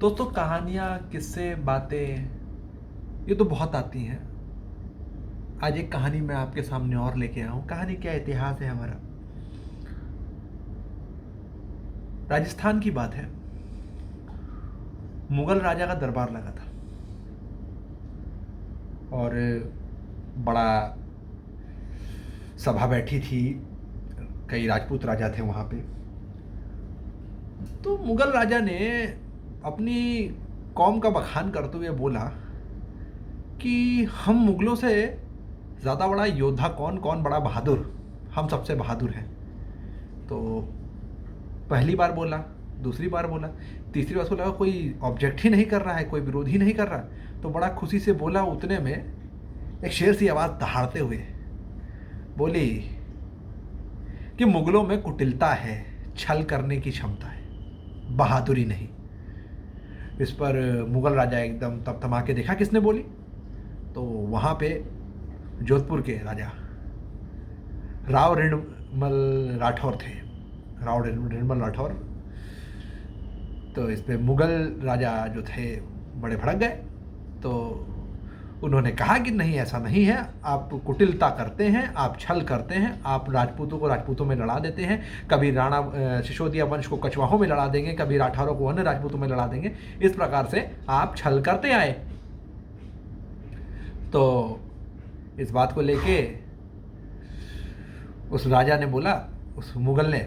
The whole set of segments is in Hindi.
दोस्तों कहानियाँ, किस्से, बातें ये तो बहुत आती हैं। आज एक कहानी मैं आपके सामने और लेके आया हूँ। कहानी क्या, इतिहास है हमारा। राजस्थान की बात है। मुगल राजा का दरबार लगा था और बड़ा सभा बैठी थी। कई राजपूत राजा थे वहाँ पे। तो मुगल राजा ने अपनी कौम का बखान करते हुए बोला कि हम मुगलों से ज़्यादा बड़ा योद्धा कौन, कौन बड़ा बहादुर, हम सबसे बहादुर हैं। तो पहली बार बोला, दूसरी बार बोला, तीसरी बार बोला, कोई ऑब्जेक्ट ही नहीं कर रहा है, कोई विरोध ही नहीं कर रहा। तो बड़ा खुशी से बोला। उतने में एक शेर सी आवाज़ दहाड़ते हुए बोली कि मुगलों में कुटिलता है, छल करने की क्षमता है, बहादुरी नहीं। इस पर मुगल राजा एकदम तमतमा के देखा किसने बोली। तो वहाँ पे जोधपुर के राजा राव ऋणमल राठौर थे। राव ऋणमल राठौर। तो इस पे मुगल राजा जो थे बड़े भड़क गए। तो उन्होंने कहा कि नहीं, ऐसा नहीं है, आप कुटिलता करते हैं, आप छल करते हैं, आप राजपूतों को राजपूतों में लड़ा देते हैं, कभी राणा सिसोदिया वंश को कछवाहों में लड़ा देंगे, कभी राठौरों को अन्य राजपूतों में लड़ा देंगे। इस प्रकार से आप छल करते आए। तो इस बात को लेके उस राजा ने बोला, उस मुगल ने,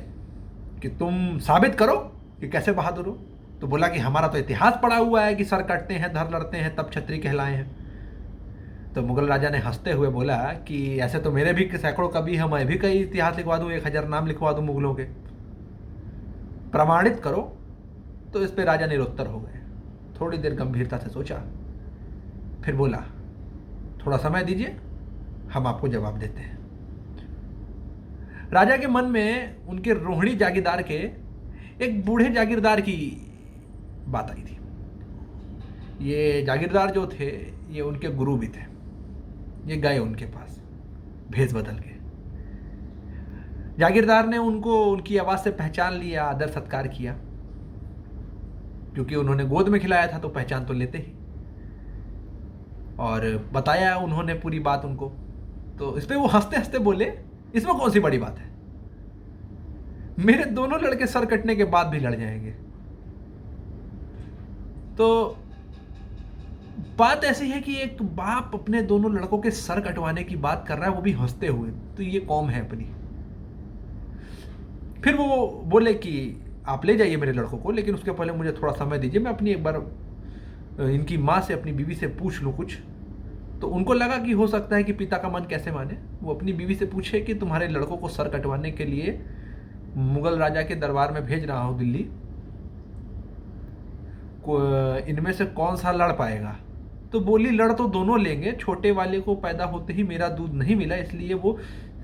कि तुम साबित करो कि कैसे बहादुर हो। तो बोला कि हमारा तो इतिहास पड़ा हुआ है कि सर कटते हैं, धर लड़ते हैं, तब क्षत्रिय कहलाए हैं। तो मुगल राजा ने हंसते हुए बोला कि ऐसे तो मेरे भी सैकड़ों कवि हैं, मैं भी कई इतिहास लिखवा दूं, 1000 नाम लिखवा दूं मुगलों के, प्रमाणित करो। तो इस पे राजा निरुत्तर हो गए। थोड़ी देर गंभीरता से सोचा, फिर बोला, थोड़ा समय दीजिए, हम आपको जवाब देते हैं। राजा के मन में उनके रोहिणी जागीरदार के एक बूढ़े जागीरदार की बात आई थी। ये जागीरदार जो थे ये उनके गुरु भी थे। ये गए उनके पास भेष बदल के। जागीरदार ने उनको उनकी आवाज़ से पहचान लिया, आदर सत्कार किया, क्योंकि उन्होंने गोद में खिलाया था तो पहचान तो लेते ही। और बताया उन्होंने पूरी बात उनको। तो इस पे वो हंसते हंसते बोले, इसमें कौन सी बड़ी बात है, मेरे दोनों लड़के सर कटने के बाद भी लड़ जाएंगे। तो बात ऐसी है कि एक बाप अपने दोनों लड़कों के सर कटवाने की बात कर रहा है, वो भी हंसते हुए। तो ये कौम है अपनी। फिर वो बोले कि आप ले जाइए मेरे लड़कों को, लेकिन उसके पहले मुझे थोड़ा समय दीजिए, मैं अपनी एक बार इनकी माँ से, अपनी बीवी से पूछ लूँ कुछ। तो उनको लगा कि हो सकता है कि पिता का मन कैसे माने। वो अपनी बीवी से पूछे कि तुम्हारे लड़कों को सर कटवाने के लिए मुगल राजा के दरबार में भेज रहा हूँ दिल्ली, इनमें से कौन सा लड़ पाएगा। तो बोली, लड़ तो दोनों लेंगे, छोटे वाले को पैदा होते ही मेरा दूध नहीं मिला, इसलिए वो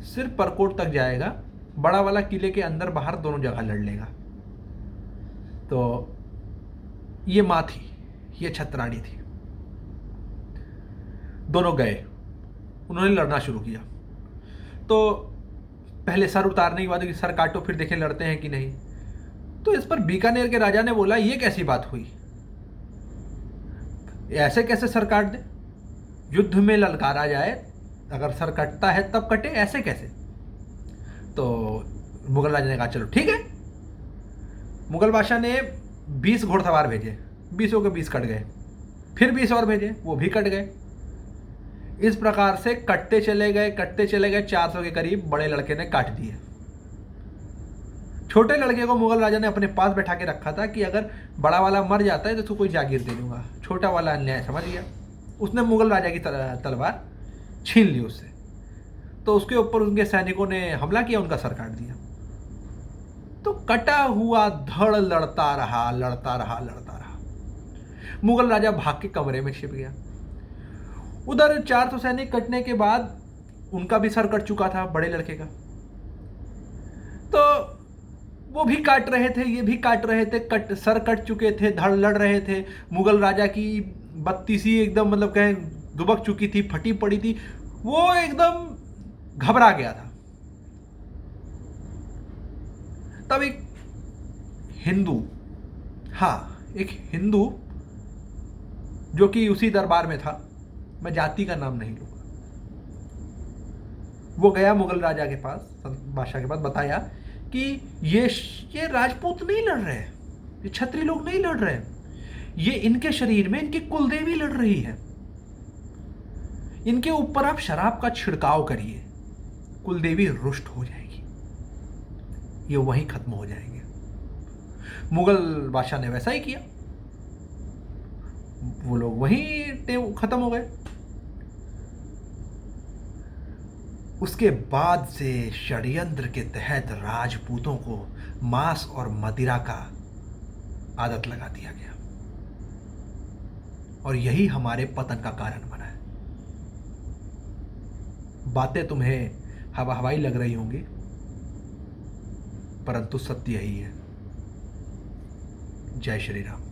सिर्फ परकोट तक जाएगा, बड़ा वाला किले के अंदर बाहर दोनों जगह लड़ लेगा। तो ये माँ थी, ये छत्राणी थी। दोनों गए, उन्होंने लड़ना शुरू किया। तो पहले सर उतारने के बाद कि सर काटो, फिर देखें लड़ते हैं कि नहीं। तो इस पर बीकानेर के राजा ने बोला, ये कैसी बात हुई, ऐसे कैसे सर काट दे, युद्ध में ललकारा जाए, अगर सर कटता है तब कटे, ऐसे कैसे। तो मुगल राजा ने कहा चलो ठीक है। मुगल बादशाह ने 20 घोड़सवार भेजे, 20 के 20 कट गए। फिर 20 और भेजे, वो भी कट गए। इस प्रकार से कटते चले गए, कटते चले गए। 400 के करीब बड़े लड़के ने काट दिए। छोटे लड़के को मुगल राजा ने अपने पास बैठा के रखा था कि अगर बड़ा वाला मर जाता है तो उसको कोई जागीर दे दूंगा। छोटा वाला अन्याय समझ गया, उसने मुगल राजा की तलवार छीन ली उससे। तो उसके ऊपर उनके सैनिकों ने हमला किया, उनका सर काट दिया। तो कटा हुआ धड़ लड़ता रहा, लड़ता रहा, लड़ता रहा। मुगल राजा भाग के कमरे में छिप गया। उधर 400 सैनिक कटने के बाद उनका भी सर कट चुका था, बड़े लड़के का। तो वो भी काट रहे थे, ये भी काट रहे थे, सर कट चुके थे, धड़ लड़ रहे थे। मुगल राजा की बत्तीसी एकदम मतलब कहें दुबक चुकी थी, फटी पड़ी थी। वो एकदम घबरा गया था। तब एक हिंदू, हाँ एक हिंदू जो कि उसी दरबार में था, मैं जाति का नाम नहीं लूंगा, वो गया मुगल राजा के पास, बादशाह के पास, बताया कि ये राजपूत नहीं लड़ रहे, ये क्षत्रिय लोग नहीं लड़ रहे, ये इनके शरीर में इनकी कुलदेवी लड़ रही है, इनके ऊपर आप शराब का छिड़काव करिए, कुलदेवी रुष्ट हो जाएगी, ये वहीं खत्म हो जाएंगे। मुगल बादशाह ने वैसा ही किया, वो लोग वहीं खत्म हो गए। उसके बाद से षड्यंत्र के तहत राजपूतों को मांस और मदिरा का आदत लगा दिया गया, और यही हमारे पतन का कारण बना है। बातें तुम्हें हवा हवाई लग रही होंगी, परंतु सत्य यही है। जय श्री राम।